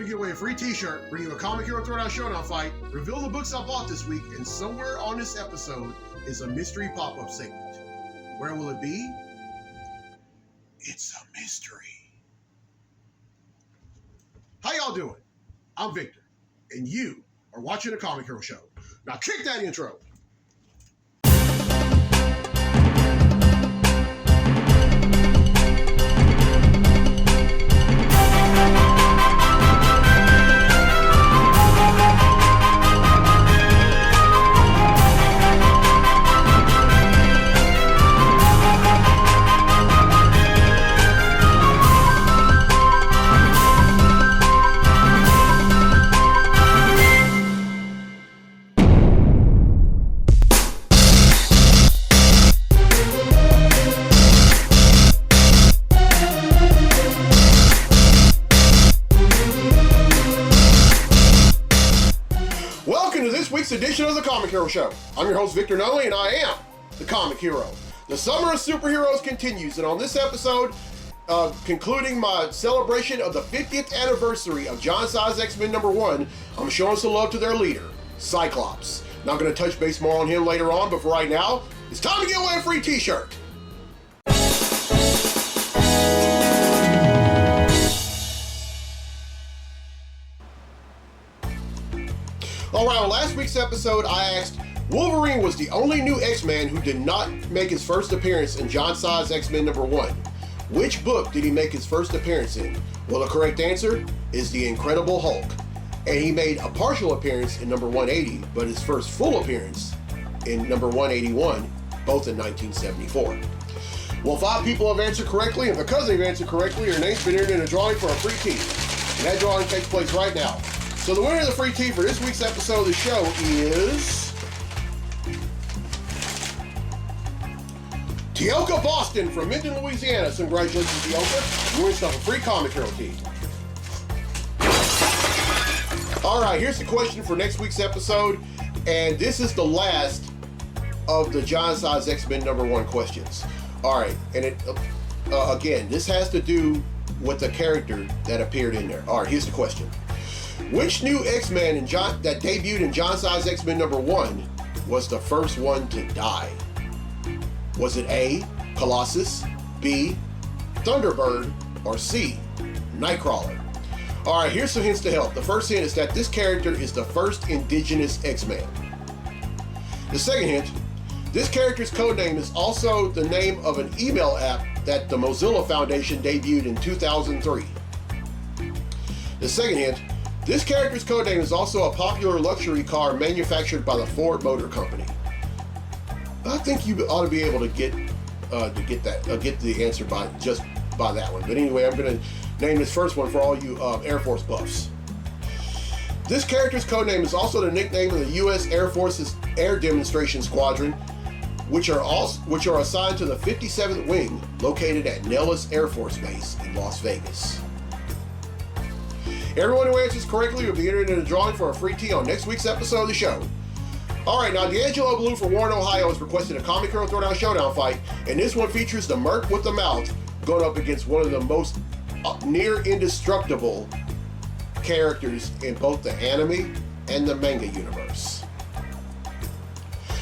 to give away a free t-shirt, bring you a Comic Hero Throwdown Showdown fight, reveal the books I bought this week, and somewhere on this episode is a mystery pop-up segment. Where will it be? It's a mystery. How y'all doing? I'm Victor, and you are watching a Comic Hero Show. Now kick that intro. Edition of the Comic Hero Show. I'm your host, Victor Nunley, and I am the Comic Hero. The summer of superheroes continues, and on this episode, concluding my celebration of the 50th anniversary of John Size X-Men #1, I'm showing some love to their leader, Cyclops. Now I'm going to touch base more on him later on, but for right now, it's time to give away a free t-shirt. Alright, on last week's episode, I asked, Wolverine was the only new X-Man who did not make his first appearance in John Size X-Men #1. Which book did he make his first appearance in? Well, the correct answer is The Incredible Hulk. And he made a partial appearance in number 180, but his first full appearance in number 181, both in 1974. Well, 5 people have answered correctly, and because they've answered correctly, your name's been entered in a drawing for a free tee. And that drawing takes place right now. So the winner of the free tee for this week's episode of the show is Teoka Boston from Minden, Louisiana. So congratulations, Teoka. You win yourself a free Comic Hero tee. All right, here's the question for next week's episode, and this is the last of the John Size X-Men #1 questions. All right, and it again, this has to do with the character that appeared in there. All right, here's the question. Which new X-Men that debuted in John Size X-Men #1 was the first one to die? Was it A, Colossus, B, Thunderbird, or C, Nightcrawler? Alright, here's some hints to help. The first hint is that this character is the first indigenous X-Man. The second hint, this character's codename is also the name of an email app that the Mozilla Foundation debuted in 2003. The second hint, this character's codename is also a popular luxury car manufactured by the Ford Motor Company. I think you ought to be able to get the answer by that one. But anyway, I'm going to name this first one for all you Air Force buffs. This character's codename is also the nickname of the U.S. Air Force's Air Demonstration Squadron, which are assigned to the 57th Wing, located at Nellis Air Force Base in Las Vegas. Everyone who answers correctly will be entered in a drawing for a free tee on next week's episode of the show. Alright, now D'Angelo Blue from Warren, Ohio has requested a Comic Hero Throwdown Showdown fight, and this one features the Merc with the Mouth going up against one of the most near indestructible characters in both the anime and the manga universe.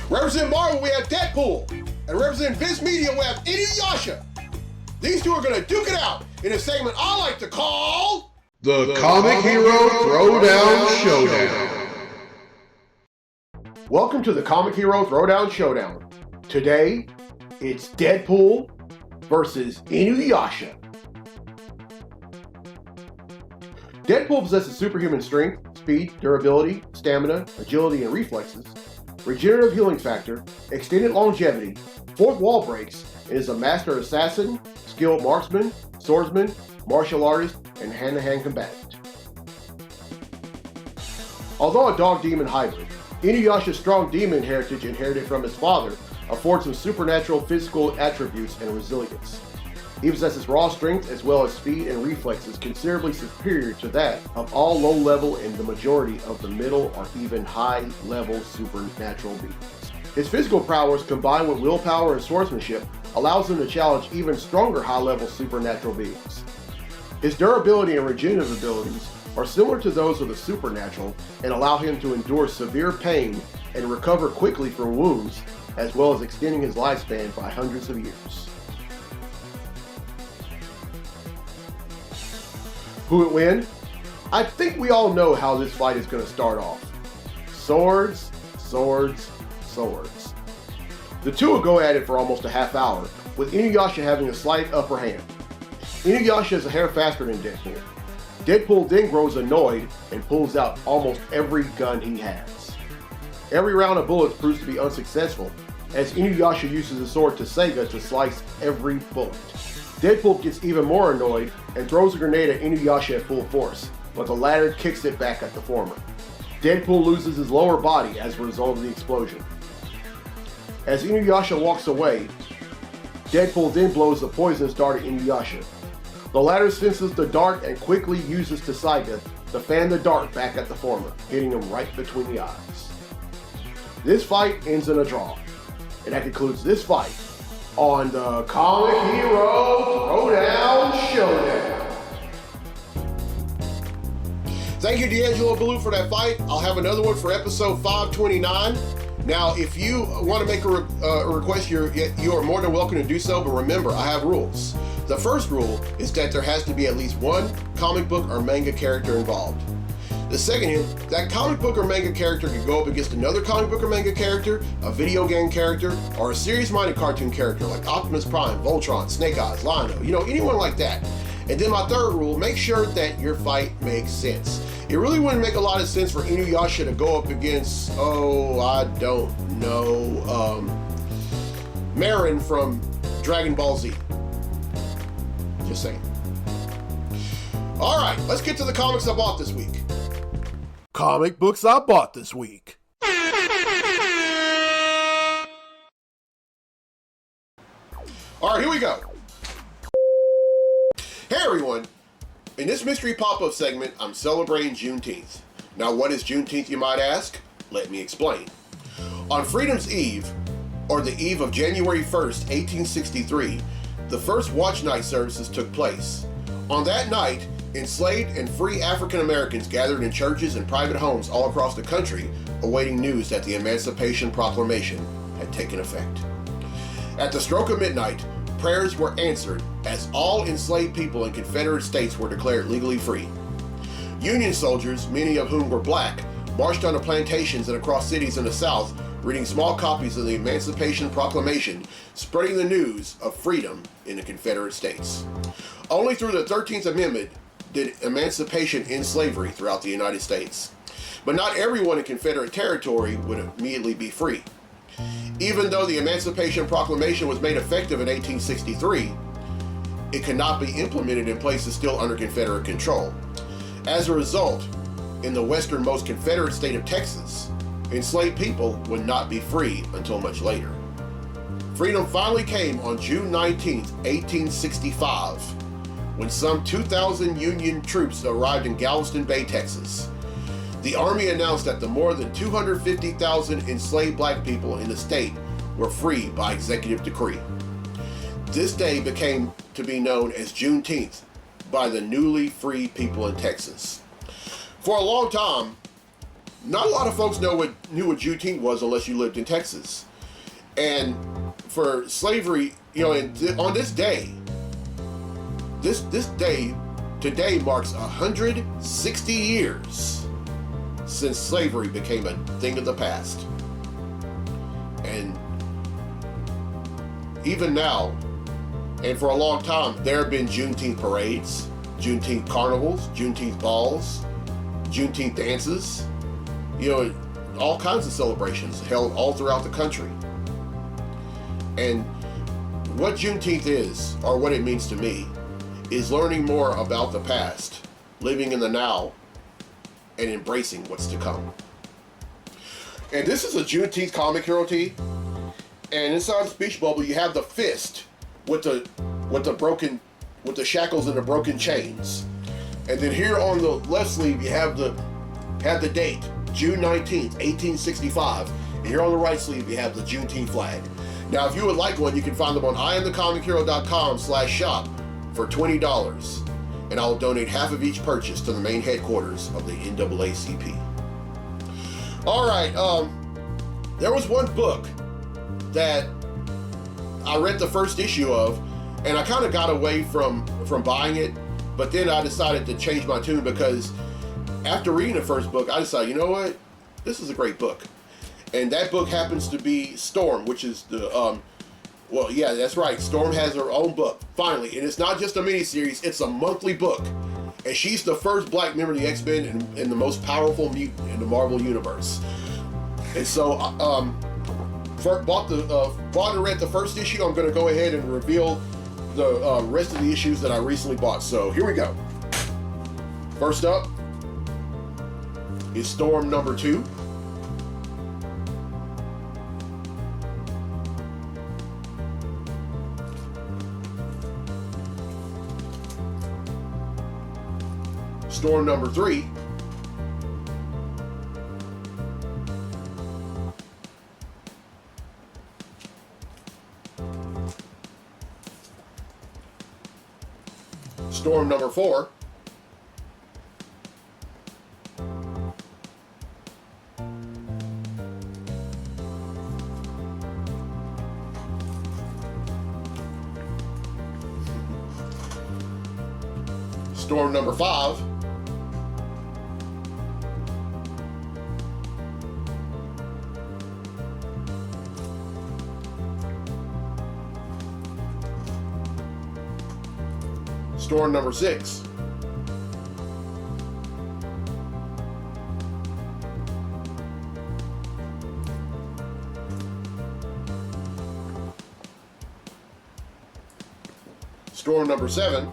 Representing Marvel, we have Deadpool, and representing Viz Media, we have Inuyasha. These two are going to duke it out in a segment I like to call The Comic Hero Throwdown Showdown. Welcome to the Comic Hero Throwdown Showdown. Today, it's Deadpool versus Inuyasha. Deadpool possesses superhuman strength, speed, durability, stamina, agility, and reflexes, regenerative healing factor, extended longevity, fourth wall breaks, and is a master assassin, skilled marksman, swordsman, martial artist, and hand-to-hand combatant. Although a dog demon hybrid, Inuyasha's strong demon heritage inherited from his father affords him supernatural physical attributes and resilience. He possesses raw strength as well as speed and reflexes considerably superior to that of all low-level and the majority of the middle or even high-level supernatural beings. His physical prowess combined with willpower and swordsmanship allows him to challenge even stronger high-level supernatural beings. His durability and regenerative abilities are similar to those of the supernatural and allow him to endure severe pain and recover quickly from wounds, as well as extending his lifespan by hundreds of years. Who would win? I think we all know how this fight is going to start off. Swords, swords, swords. The two will go at it for almost a half hour, with Inuyasha having a slight upper hand. Inuyasha is a hair faster than Deadpool. Deadpool then grows annoyed and pulls out almost every gun he has. Every round of bullets proves to be unsuccessful, as Inuyasha uses the sword Tessega to slice every bullet. Deadpool gets even more annoyed and throws a grenade at Inuyasha at full force, but the latter kicks it back at the former. Deadpool loses his lower body as a result of the explosion. As Inuyasha walks away, Deadpool then blows the poisonous dart at Inuyasha. The latter senses the dart and quickly uses Tessega to fan the dart back at the former, hitting him right between the eyes. This fight ends in a draw, and that concludes this fight on the Comic Hero Throwdown Showdown. Thank you, D'Angelo Ballou, for that fight. I'll have another one for episode 529. Now, if you want to make a request, you are more than welcome to do so, but remember, I have rules. The first rule is that there has to be at least one comic book or manga character involved. The second is that comic book or manga character can go up against another comic book or manga character, a video game character, or a serious-minded cartoon character like Optimus Prime, Voltron, Snake Eyes, Lion-O, anyone like that. And then my third rule, make sure that your fight makes sense. It really wouldn't make a lot of sense for Inuyasha to go up against, Marin from Dragon Ball Z. Just saying. All right, let's get to the comics I bought this week. Comic books I bought this week. All right, here we go. Hey everyone. In this mystery pop-up segment, I'm celebrating Juneteenth. Now, what is Juneteenth, you might ask? Let me explain. On Freedom's Eve, or the eve of January 1st, 1863, the first watch night services took place. On that night, enslaved and free African Americans gathered in churches and private homes all across the country, awaiting news that the Emancipation Proclamation had taken effect. At the stroke of midnight, prayers were answered as all enslaved people in Confederate states were declared legally free. Union soldiers, many of whom were black, marched on the plantations and across cities in the South, reading small copies of the Emancipation Proclamation, spreading the news of freedom in the Confederate States. Only through the 13th Amendment did emancipation end slavery throughout the United States. But not everyone in Confederate territory would immediately be free. Even though the Emancipation Proclamation was made effective in 1863, it could not be implemented in places still under Confederate control. As a result, in the westernmost Confederate state of Texas, enslaved people would not be free until much later. Freedom finally came on June 19, 1865, when some 2,000 Union troops arrived in Galveston Bay, Texas. The Army announced that the more than 250,000 enslaved black people in the state were free by executive decree. This day became to be known as Juneteenth by the newly free people in Texas. For a long time, not a lot of folks knew what Juneteenth was unless you lived in Texas. And for slavery, on this day, today marks 160 years since slavery became a thing of the past. And even now, and for a long time, there have been Juneteenth parades, Juneteenth carnivals, Juneteenth balls, Juneteenth dances, all kinds of celebrations held all throughout the country. And what Juneteenth is, or what it means to me, is learning more about the past, living in the now, and embracing what's to come. And this is a Juneteenth comic hero tee. And inside the speech bubble, you have the fist with the shackles and the broken chains. And then here on the left sleeve, you have the date, June 19th, 1865. And here on the right sleeve, you have the Juneteenth flag. Now, if you would like one, you can find them on IamTheComicHero.com/shop for $20. and I will donate half of each purchase to the main headquarters of the NAACP. All right, there was one book that I read the first issue of, and I kind of got away from buying it, but then I decided to change my tune because after reading the first book, I decided, you know what, this is a great book. And that book happens to be Storm, which is the, well, yeah, that's right. Storm has her own book, finally. And it's not just a miniseries, it's a monthly book. And she's the first black member of the X-Men and the most powerful mutant in the Marvel Universe. And so, bought and read the first issue. I'm going to go ahead and reveal the rest of the issues that I recently bought. So here we go. First up is Storm number 2. Storm number 3. Storm number 4. Storm number 5. Storm number 6. Storm number 7.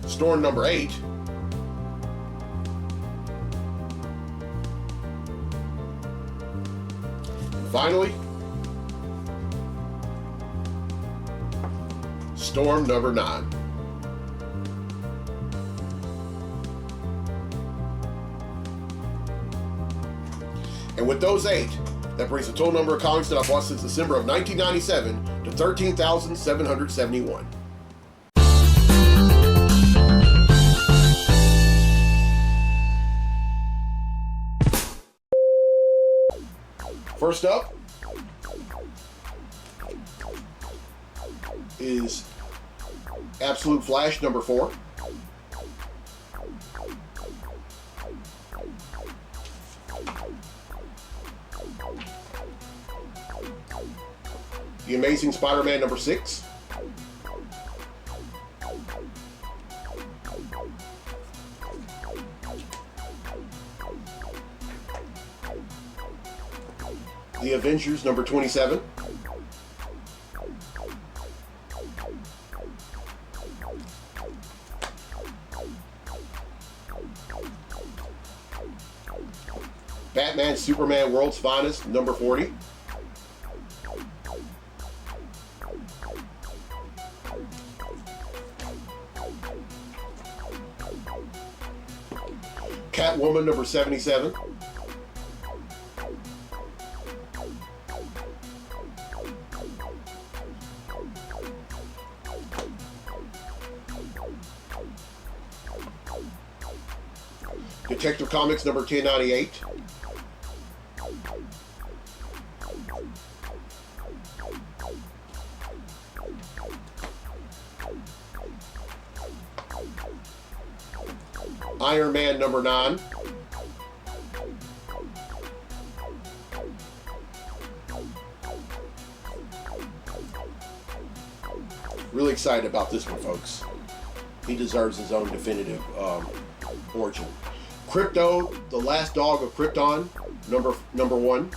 Storm number 8. Finally, Storm number 9. And with those 8, that brings the total number of comics that I bought since December of 1997 to 13,771. First up is Absolute Flash number 4. The Amazing Spider-Man number 6. The Avengers number 27. Batman Superman World's Finest number 40. Catwoman number 77. Detective Comics number 1098. Iron Man number 9. Really excited about this one, folks. He deserves his own definitive origin. Crypto, the Last Dog of Krypton, number 1.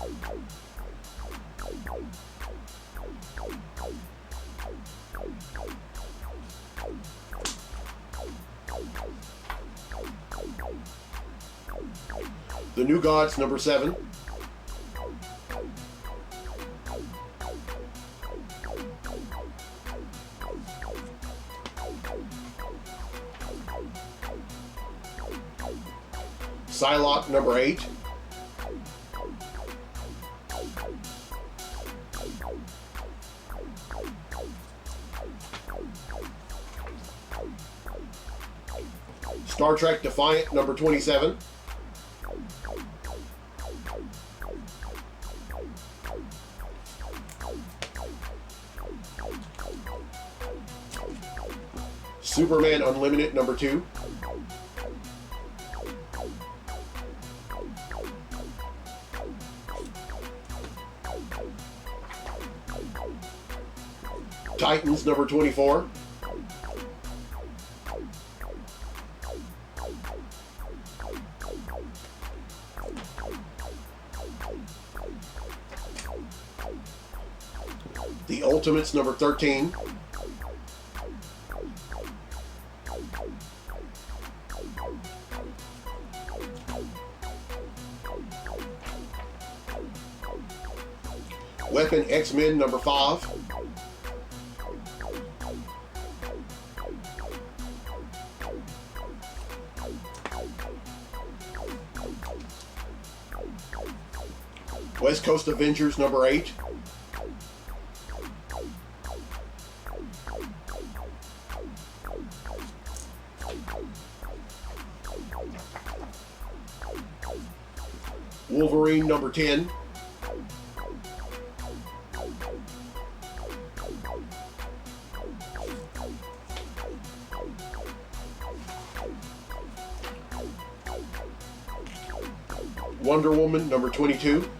The New Gods, number 7. Psylocke, number 8. Star Trek Defiant number 27. Superman Unlimited number 2. Titans number 24. The Ultimates number 13. Weapon X-Men number 5. West Coast Avengers number 8. Wolverine number 10. Wonder Woman number 22.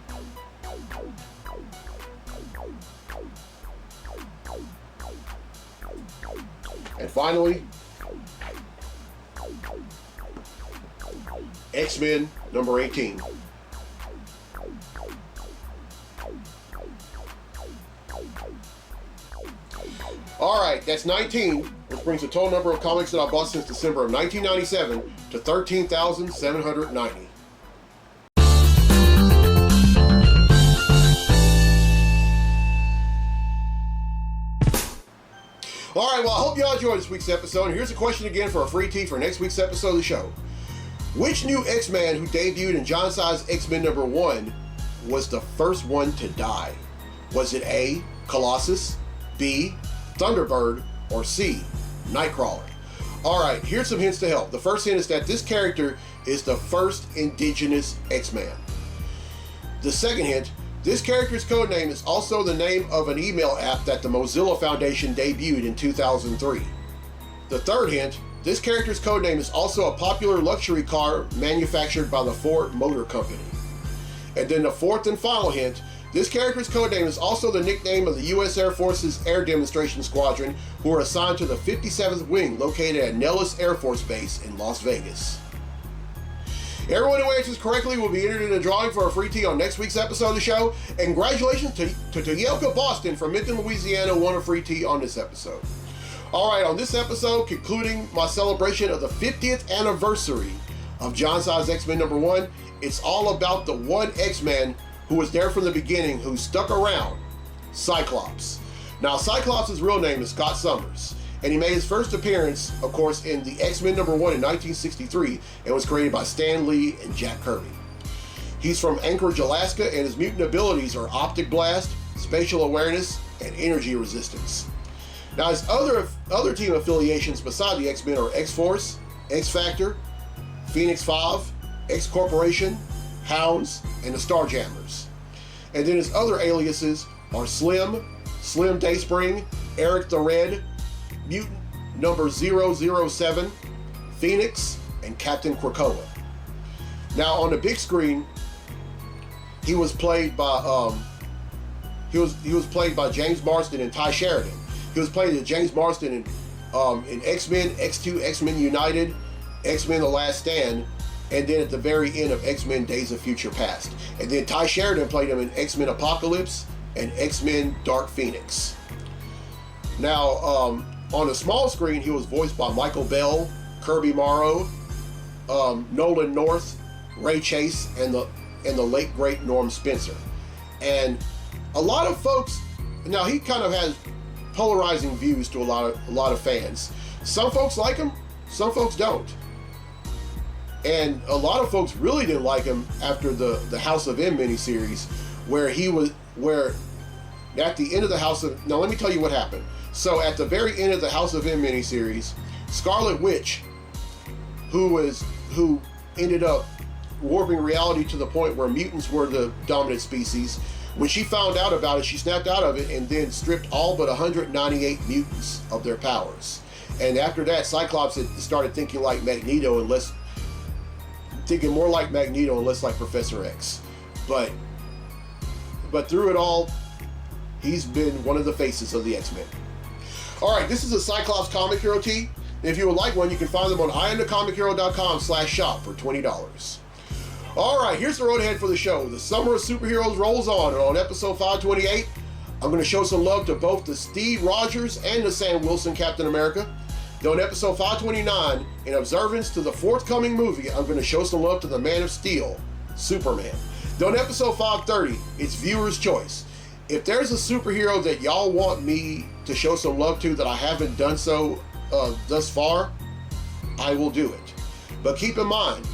And finally, X-Men number 18. All right, that's 19, which brings the total number of comics that I bought since December of 1997 to 13,790. All right, well, I hope y'all enjoyed this week's episode. And here's a question again for a free tee for next week's episode of the show. Which new X-Man who debuted in John Size X-Men number 1 was the first one to die? Was it A, Colossus, B, Thunderbird, or C, Nightcrawler? All right, here's some hints to help. The first hint is that this character is the first indigenous X-Man. The second hint, this character's codename is also the name of an email app that the Mozilla Foundation debuted in 2003. The third hint, this character's codename is also a popular luxury car manufactured by the Ford Motor Company. And then the fourth and final hint, this character's codename is also the nickname of the U.S. Air Force's Air Demonstration Squadron, who are assigned to the 57th Wing located at Nellis Air Force Base in Las Vegas. Everyone who answers correctly will be entered in a drawing for a free tee on next week's episode of the show. And congratulations to Yelka Boston from Minton, Louisiana, won a free tee on this episode. All right, on this episode, concluding my celebration of the 50th anniversary of John Size X-Men number 1, it's all about the one X-Man who was there from the beginning, who stuck around, Cyclops. Now, Cyclops' real name is Scott Summers, and he made his first appearance, of course, in the X-Men number 1 in 1963, and was created by Stan Lee and Jack Kirby. He's from Anchorage, Alaska, and his mutant abilities are Optic Blast, Spatial Awareness, and Energy Resistance. Now, his other team affiliations beside the X-Men are X-Force, X-Factor, Phoenix 5, X-Corporation, Hounds, and the Starjammers. And then his other aliases are Slim Dayspring, Eric the Red, Mutant number 007, Phoenix, and Captain Krakoa. Now, on the big screen, he was played by James Marsden and Ty Sheridan. He was played as James Marsden in X-Men, X2, X-Men United, X-Men The Last Stand, and then at the very end of X-Men Days of Future Past. And then Ty Sheridan played him in X-Men Apocalypse and X-Men Dark Phoenix. Now, on the small screen, he was voiced by Michael Bell, Kirby Morrow, Nolan North, Ray Chase, and the late great Norm Spencer. And a lot of folks, now he kind of has polarizing views to a lot of fans. Some folks like him, some folks don't. And a lot of folks really didn't like him after the House of M miniseries, where at the end of the House of... Now, let me tell you what happened. So, at the very end of the House of M miniseries, Scarlet Witch who ended up warping reality to the point where mutants were the dominant species. When she found out about it, she snapped out of it and then stripped all but 198 mutants of their powers. And after that, Cyclops had started thinking like Magneto and thinking more like Magneto and less like Professor X. But through it all, he's been one of the faces of the X-Men. All right, this is a Cyclops Comic Hero tee. If you would like one, you can find them on iamthecomichero.com/shop for $20. All right, here's the road ahead for the show. The Summer of Superheroes rolls on, and on episode 528, I'm going to show some love to both the Steve Rogers and the Sam Wilson Captain America. Then on episode 529, in observance to the forthcoming movie, I'm going to show some love to the Man of Steel, Superman. Then on episode 530, it's viewer's choice. If there's a superhero that y'all want me to show some love to that I haven't done so thus far, I will do it. But keep in mind,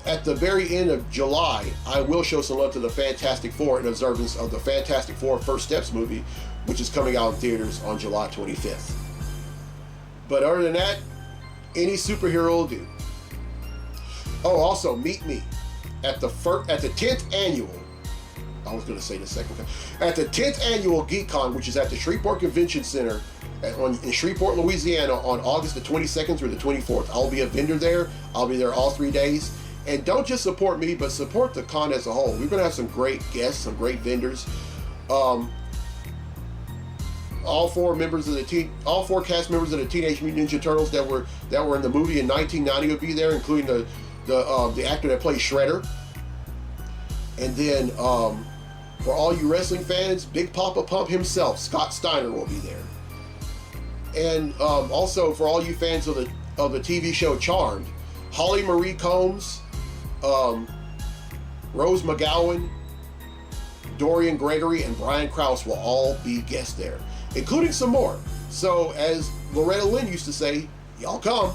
at the very end of July, I will show some love to the Fantastic Four in observance of the Fantastic Four First Steps movie, which is coming out in theaters on July 25th. But other than that, any superhero will do. Oh, also, meet me at the 10th annual, I was going to say the second time, at the 10th annual GeekCon, which is at the Shreveport Convention Center in Shreveport, Louisiana on August the 22nd through the 24th. I'll be a vendor there. I'll be there all 3 days. And don't just support me, but support the con as a whole. We're going to have some great guests, some great vendors. All four cast members of the Teenage Mutant Ninja Turtles that were in the movie in 1990 will be there, including the actor that plays Shredder. And then for all you wrestling fans, Big Papa Pump himself, Scott Steiner, will be there. And also for all you fans of the TV show Charmed, Holly Marie Combs, Rose McGowan, Dorian Gregory, and Brian Krause will all be guests there, including some more. So as Loretta Lynn used to say, y'all come.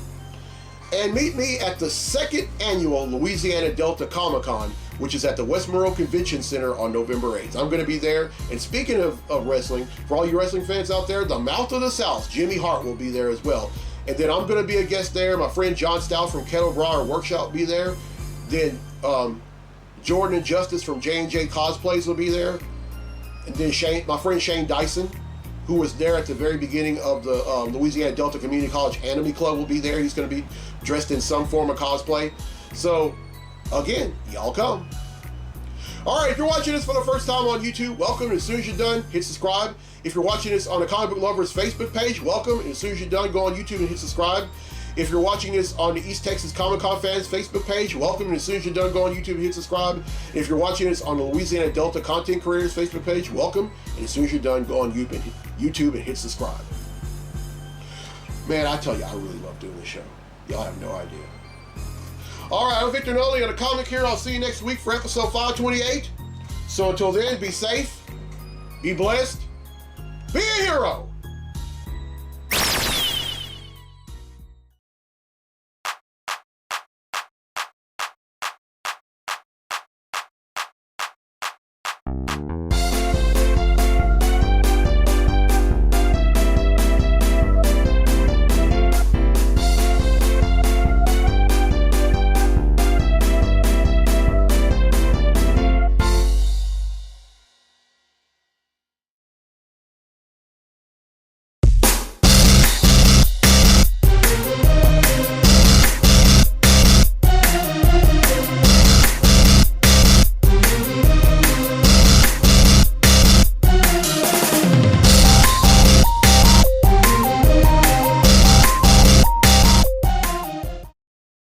And meet me at the second annual Louisiana Delta Comic Con, which is at the West Monroe Convention Center on November 8th. I'm going to be there. And speaking of wrestling, for all you wrestling fans out there, the Mouth of the South, Jimmy Hart, will be there as well. And then I'm going to be a guest there. My friend John Stout from Kettle Briar Workshop will be there. Then Jordan and Justice from J&J Cosplays will be there. And then my friend Shane Dyson, who was there at the very beginning of the Louisiana Delta Community College Anime Club, will be there. He's going to be dressed in some form of cosplay. So, again, y'all come. All right, if you're watching this for the first time on YouTube, welcome. And as soon as you're done, hit subscribe. If you're watching this on the Comic Book Lovers Facebook page, welcome. And as soon as you're done, go on YouTube and hit subscribe. If you're watching this on the East Texas Comic Con Fans Facebook page, welcome. And as soon as you're done, go on YouTube and hit subscribe. And if you're watching this on the Louisiana Delta Content Creators Facebook page, welcome. And as soon as you're done, go on YouTube and hit subscribe. Man, I tell you, I really love doing this show. Y'all have no idea. All right, I'm Victor Noli on the Comic Hero. I'll see you next week for episode 528. So until then, be safe, be blessed, be a hero.